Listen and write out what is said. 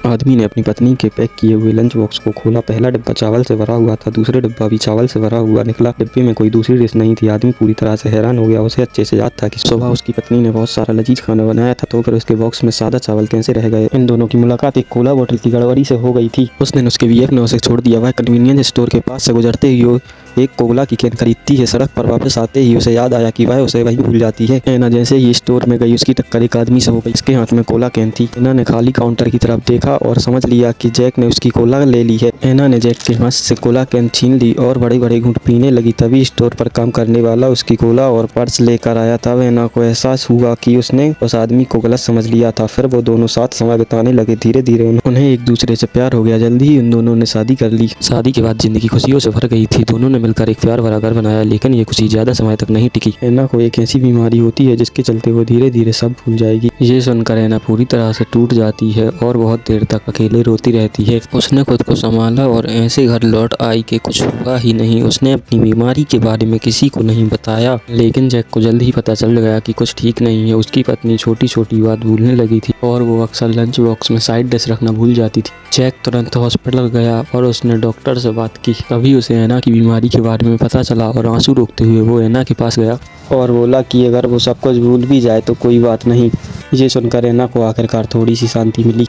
आदमी ने अपनी पत्नी के पैक किए हुए लंच बॉक्स को खोला। पहला डिब्बा चावल से भरा हुआ था, दूसरा डिब्बा भी चावल से भरा हुआ निकला। डिब्बे में कोई दूसरी डिश नहीं थी। आदमी पूरी तरह से हैरान हो गया। उसे अच्छे से याद था कि सुबह उसकी पत्नी ने बहुत सारा लजीज खाना बनाया था, तो फिर उसके बॉक्स में सादा चावल कैसे रह गए। इन दोनों की मुलाकात एक कोला बोतल की गड़बड़ी से हो गई थी। उस दिन उसके बीएफ ने उसे छोड़ दिया। वह कन्वीनियंस स्टोर के पास से गुजरते ही एक कोला की कैन खरीदती है। सड़क पर वापस आते ही उसे याद आया कि वह उसे वहीं भूल जाती है। ऐना जैसे ही स्टोर में गई, उसकी टक्कर एक आदमी से हो गई। इसके हाथ में कोला कैन थी। ऐना ने खाली काउंटर की तरफ देखा और समझ लिया कि जैक ने उसकी कोला ले ली है। ऐना ने जैक के हाथ से कोला कैन छीन ली और बड़े बड़े घूंट पीने लगी। तभी स्टोर पर काम करने वाला उसकी कोला और पर्स लेकर आया। तब ऐना को एहसास हुआ कि उसने उस आदमी को गलत समझ लिया था। फिर वो दोनों साथ समय बिताने लगे। धीरे धीरे उन्हें एक दूसरे से प्यार हो गया। जल्दी ही उन दोनों ने शादी कर ली। शादी के बाद जिंदगी खुशियों से भर गई थी। दोनों ने मिलकर एक प्यार भरा घर बनाया, लेकिन ये खुशी ज्यादा समय तक नहीं टिकी। ऐना को एक ऐसी बीमारी होती है जिसके चलते वो धीरे धीरे सब भूल जाएगी। ये सुनकर ऐना पूरी तरह से टूट जाती है और बहुत देर तक अकेले रोती रहती है। उसने खुद को संभाला और ऐसे घर लौट आई कि कुछ हुआ ही नहीं। उसने अपनी बीमारी के बारे में किसी को नहीं बताया, लेकिन जैक को जल्द ही पता चल गया कि कुछ ठीक नहीं है। उसकी पत्नी छोटी छोटी बात भूलने लगी थी और वो अक्सर लंच बॉक्स में साइड डिश रखना भूल जाती थी। जैक तुरंत हॉस्पिटल गया और उसने डॉक्टर से बात की। तभी उसे ऐना की बीमारी के बारे में पता चला और आंसू रोकते हुए वो ऐना के पास गया और बोला कि अगर वो सब कुछ भूल भी जाए तो कोई बात नहीं। ये सुनकर ऐना को आखिरकार थोड़ी सी शांति मिली।